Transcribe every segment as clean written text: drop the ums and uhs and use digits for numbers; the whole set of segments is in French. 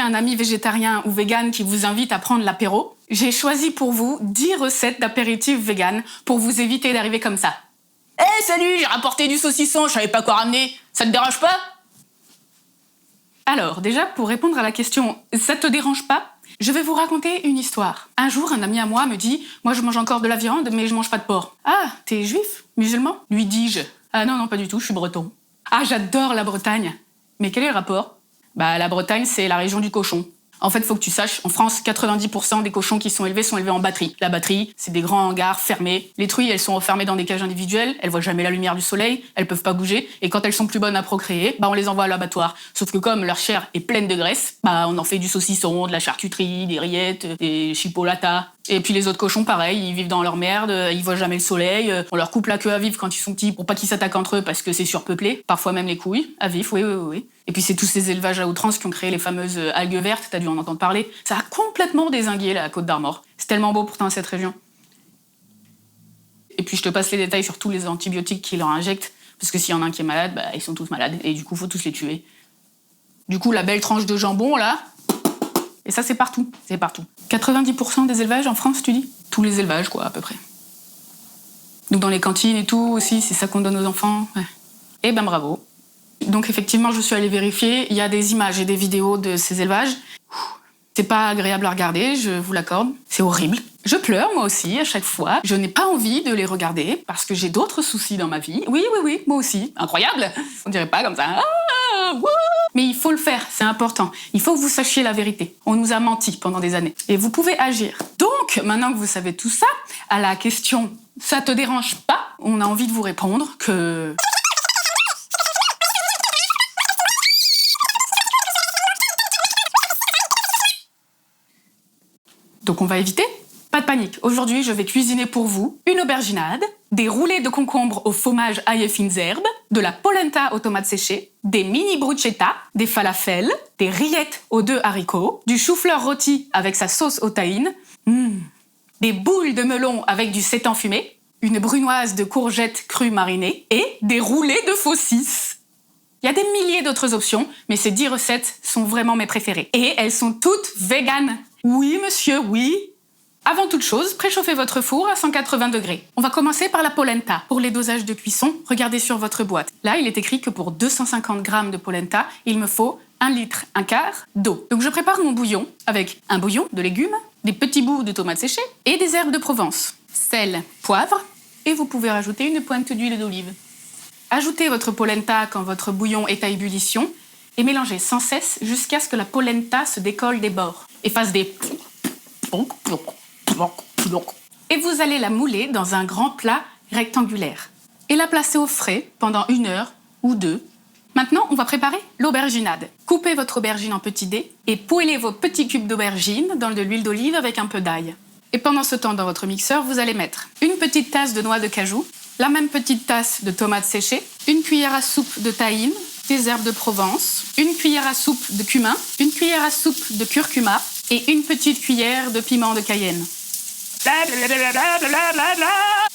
un ami végétarien ou vegan qui vous invite à prendre l'apéro, j'ai choisi pour vous 10 recettes d'apéritifs vegan pour vous éviter d'arriver comme ça. « Hey, salut, j'ai rapporté du saucisson, je savais pas quoi ramener, ça te dérange pas ?» Alors, déjà, pour répondre à la question « ça te dérange pas ?» je vais vous raconter une histoire. Un jour, un ami à moi me dit « Moi, je mange encore de la viande, mais je mange pas de porc. »« Ah, t'es juif? Musulman ?» lui dis-je. « Ah non, pas du tout, je suis breton. »« Ah, j'adore la Bretagne. » « Mais quel est le rapport ? » Bah, la Bretagne, c'est la région du cochon. En fait, faut que tu saches, en France, 90% des cochons qui sont élevés en batterie. La batterie, c'est des grands hangars fermés. Les truies, elles sont enfermées dans des cages individuelles, elles voient jamais la lumière du soleil, elles peuvent pas bouger, et quand elles sont plus bonnes à procréer, bah, on les envoie à l'abattoir. Sauf que comme leur chair est pleine de graisse, bah, on en fait du saucisson, de la charcuterie, des rillettes, des chipolatas. Et puis les autres cochons, pareil, ils vivent dans leur merde, ils voient jamais le soleil, on leur coupe la queue à vif quand ils sont petits pour pas qu'ils s'attaquent entre eux parce que c'est surpeuplé. Parfois même les couilles, à vif, oui. Et puis c'est tous ces élevages à outrance qui ont créé les fameuses algues vertes, t'as dû en entendre parler. Ça a complètement dézingué la Côte d'Armor. C'est tellement beau pourtant cette région. Et puis je te passe les détails sur tous les antibiotiques qu'ils leur injectent, parce que s'il y en a un qui est malade, bah ils sont tous malades, et du coup faut tous les tuer. Du coup la belle tranche de jambon là, et ça c'est partout. 90% des élevages en France, tu dis ? Tous les élevages quoi, à peu près. Donc dans les cantines et tout aussi, c'est ça qu'on donne aux enfants. Ouais. Eh ben bravo. Donc effectivement, je suis allée vérifier, il y a des images et des vidéos de ces élevages. C'est pas agréable à regarder, je vous l'accorde. C'est horrible. Je pleure moi aussi à chaque fois. Je n'ai pas envie de les regarder parce que j'ai d'autres soucis dans ma vie. Oui, moi aussi. Incroyable. On dirait pas comme ça. Ah, wouh. Mais il faut le faire, c'est important. Il faut que vous sachiez la vérité. On nous a menti pendant des années. Et vous pouvez agir. Donc, maintenant que vous savez tout ça, à la question « ça te dérange pas ?» on a envie de vous répondre que... Donc on va éviter ? Pas de panique. Aujourd'hui, je vais cuisiner pour vous une auberginade, des roulés de concombre au fromage ail et fines herbes, de la polenta aux tomates séchées, des mini bruschetta, des falafels, des rillettes aux 2 haricots, du chou-fleur rôti avec sa sauce au tahine, des boules de melon avec du sétan fumé, une brunoise de courgettes crues marinées et des roulés de saucisses. Il y a des milliers d'autres options, mais ces 10 recettes sont vraiment mes préférées. Et elles sont toutes véganes. Oui, monsieur, oui. Avant toute chose, préchauffez votre four à 180 degrés. On va commencer par la polenta. Pour les dosages de cuisson, regardez sur votre boîte. Là, il est écrit que pour 250 g de polenta, il me faut 1,25 litre d'eau. Donc je prépare mon bouillon avec un bouillon de légumes, des petits bouts de tomates séchées et des herbes de Provence. Sel, poivre, et vous pouvez rajouter une pointe d'huile d'olive. Ajoutez votre polenta quand votre bouillon est à ébullition et mélangez sans cesse jusqu'à ce que la polenta se décolle des bords et fasse des... Et vous allez la mouler dans un grand plat rectangulaire et la placer au frais pendant 1 heure ou 2. Maintenant, on va préparer l'auberginade. Coupez votre aubergine en petits dés et poêlez vos petits cubes d'aubergine dans de l'huile d'olive avec un peu d'ail. Et pendant ce temps, dans votre mixeur, vous allez mettre une petite tasse de noix de cajou, la même petite tasse de tomates séchées, une cuillère à soupe de tahine, des herbes de Provence, une cuillère à soupe de cumin, une cuillère à soupe de curcuma et une petite cuillère de piment de Cayenne.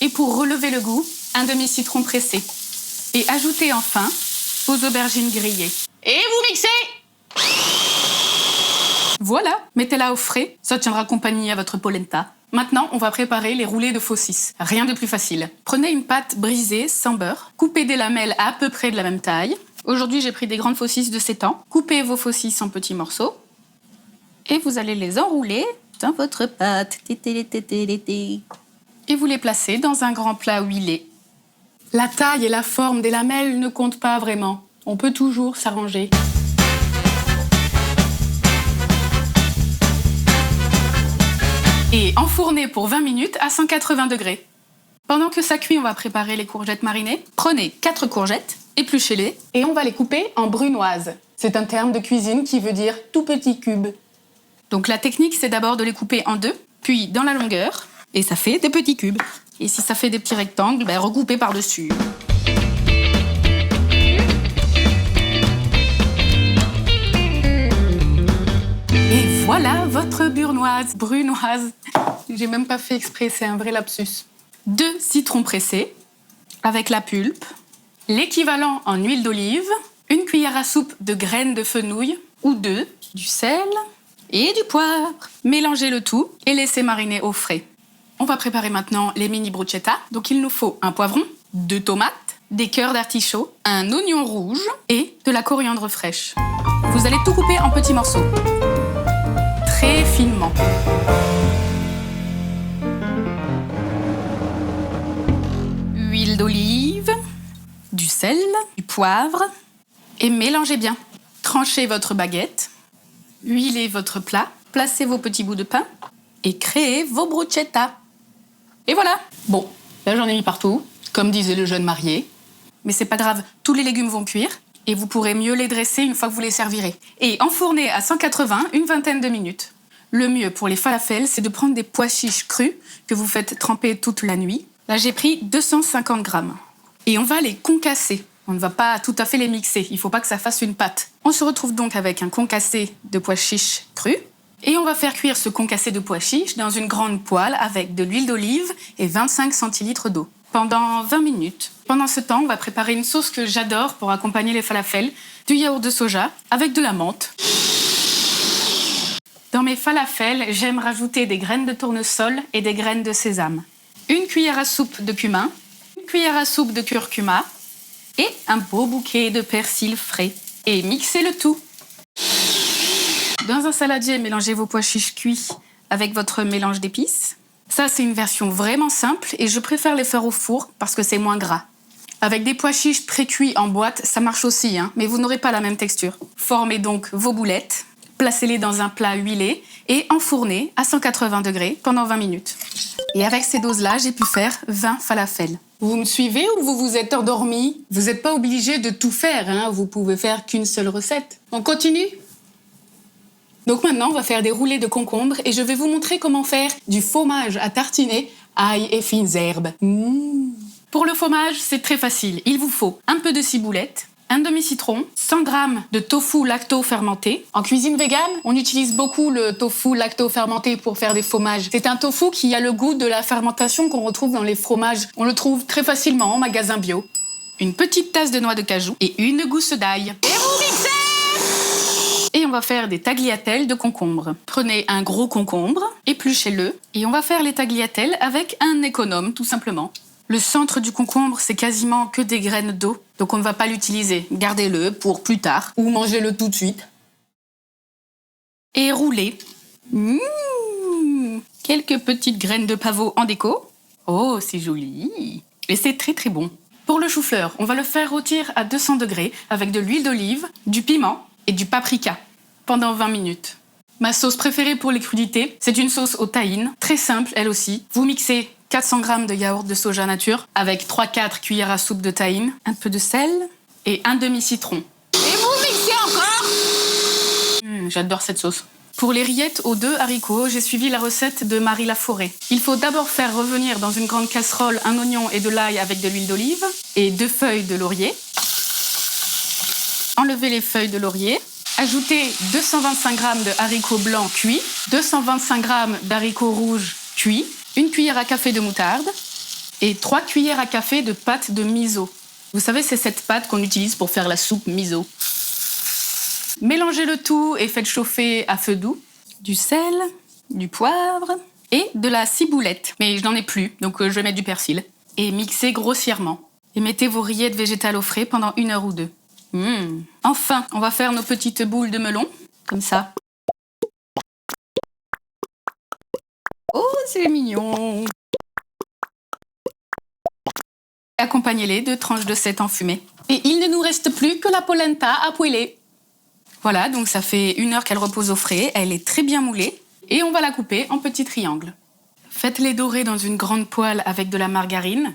Et pour relever le goût, un demi-citron pressé. Et ajoutez enfin vos aubergines grillées. Et vous mixez! Voilà, mettez-la au frais, ça tiendra compagnie à votre polenta. Maintenant, on va préparer les roulés de saucisses. Rien de plus facile. Prenez une pâte brisée sans beurre, coupez des lamelles à peu près de la même taille. Aujourd'hui, j'ai pris des grandes saucisses de 7 ans. Coupez vos saucisses en petits morceaux et vous allez les enrouler dans votre pâte. Et vous les placez dans un grand plat huilé. La taille et la forme des lamelles ne comptent pas vraiment. On peut toujours s'arranger. Et enfournez pour 20 minutes à 180 degrés. Pendant que ça cuit, on va préparer les courgettes marinées. Prenez 4 courgettes, épluchez-les et on va les couper en brunoises. C'est un terme de cuisine qui veut dire tout petit cube. Donc la technique, c'est d'abord de les couper en 2, puis dans la longueur, et ça fait des petits cubes. Et si ça fait des petits rectangles, recoupez par-dessus. Et voilà votre brunoise. J'ai même pas fait exprès, c'est un vrai lapsus. 2 citrons pressés, avec la pulpe, l'équivalent en huile d'olive, une cuillère à soupe de graines de fenouil, ou 2, du sel et du poivre. Mélangez le tout et laissez mariner au frais. On va préparer maintenant les mini bruschetta. Donc il nous faut un poivron, 2 tomates, des cœurs d'artichaut, un oignon rouge et de la coriandre fraîche. Vous allez tout couper en petits morceaux, très finement. Huile d'olive, du sel, du poivre et mélangez bien. Tranchez votre baguette, huilez votre plat, placez vos petits bouts de pain et créez vos bruschetta. Et voilà. Bon, là j'en ai mis partout, comme disait le jeune marié. Mais c'est pas grave, tous les légumes vont cuire et vous pourrez mieux les dresser une fois que vous les servirez. Et enfournez à 180 une vingtaine de minutes. Le mieux pour les falafels, c'est de prendre des pois chiches crus que vous faites tremper toute la nuit. Là, j'ai pris 250 grammes. Et on va les concasser. On ne va pas tout à fait les mixer. Il ne faut pas que ça fasse une pâte. On se retrouve donc avec un concassé de pois chiches crus. Et on va faire cuire ce concassé de pois chiches dans une grande poêle avec de l'huile d'olive et 25 centilitres d'eau pendant 20 minutes. Pendant ce temps, on va préparer une sauce que j'adore pour accompagner les falafels, du yaourt de soja avec de la menthe. Dans mes falafels, j'aime rajouter des graines de tournesol et des graines de sésame. Une cuillère à soupe de cumin, une cuillère à soupe de curcuma et un beau bouquet de persil frais. Et mixez le tout. Dans un saladier, mélangez vos pois chiches cuits avec votre mélange d'épices. Ça, c'est une version vraiment simple et je préfère les faire au four parce que c'est moins gras. Avec des pois chiches pré-cuits en boîte, ça marche aussi, mais vous n'aurez pas la même texture. Formez donc vos boulettes, placez-les dans un plat huilé et enfournez à 180 degrés pendant 20 minutes. Et avec ces doses-là, j'ai pu faire 20 falafels. Vous me suivez ou vous vous êtes endormi? Vous n'êtes pas obligé de tout faire, vous pouvez faire qu'une seule recette. On continue? Donc maintenant, on va faire des roulés de concombre et je vais vous montrer comment faire du fromage à tartiner, ail et fines herbes. Pour le fromage, c'est très facile. Il vous faut un peu de ciboulette, un demi-citron, 100 g de tofu lacto-fermenté. En cuisine végane, on utilise beaucoup le tofu lacto-fermenté pour faire des fromages. C'est un tofu qui a le goût de la fermentation qu'on retrouve dans les fromages. On le trouve très facilement en magasin bio. Une petite tasse de noix de cajou et une gousse d'ail. Et vous mixez! Et on va faire des tagliatelles de concombre. Prenez un gros concombre, épluchez-le, et on va faire les tagliatelles avec un économe, tout simplement. Le centre du concombre, c'est quasiment que des graines d'eau, donc on ne va pas l'utiliser. Gardez-le pour plus tard, ou mangez-le tout de suite. Et roulez. Quelques petites graines de pavot en déco. Oh, c'est joli. Et c'est très très bon. Pour le chou-fleur, on va le faire rôtir à 200 degrés avec de l'huile d'olive, du piment et du paprika pendant 20 minutes. Ma sauce préférée pour les crudités, c'est une sauce au tahine, très simple elle aussi. Vous mixez 400 g de yaourt de soja nature avec 3-4 cuillères à soupe de tahine, un peu de sel et un demi-citron. Et vous mixez encore. J'adore cette sauce. Pour les rillettes aux 2 haricots, j'ai suivi la recette de Marie Laforêt. Il faut d'abord faire revenir dans une grande casserole un oignon et de l'ail avec de l'huile d'olive et 2 feuilles de laurier. Enlevez les feuilles de laurier. Ajoutez 225 g de haricots blancs cuits, 225 g d'haricots rouges cuits, 1 cuillère à café de moutarde et 3 cuillères à café de pâte de miso. Vous savez, c'est cette pâte qu'on utilise pour faire la soupe miso. Mélangez le tout et faites chauffer à feu doux. Du sel, du poivre et de la ciboulette. Mais je n'en ai plus, donc je vais mettre du persil. Et mixez grossièrement. Et mettez vos rillettes végétales au frais pendant 1 heure ou 2. Enfin, on va faire nos petites boules de melon, comme ça. Oh, c'est mignon! Accompagnez-les de tranches de 7 enfumées. Et il ne nous reste plus que la polenta à poêler. Voilà, donc ça fait 1 heure qu'elle repose au frais, elle est très bien moulée. Et on va la couper en petits triangles. Faites-les dorer dans une grande poêle avec de la margarine.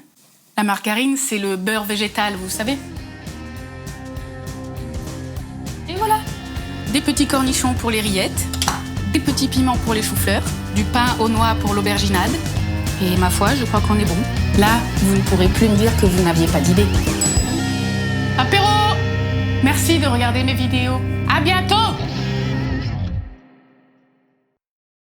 La margarine, c'est le beurre végétal, vous savez. Et voilà, des petits cornichons pour les rillettes, des petits piments pour les choux-fleurs, du pain aux noix pour l'auberginade. Et ma foi, je crois qu'on est bon. Là, vous ne pourrez plus me dire que vous n'aviez pas d'idée. Apéro! Merci de regarder mes vidéos. À bientôt!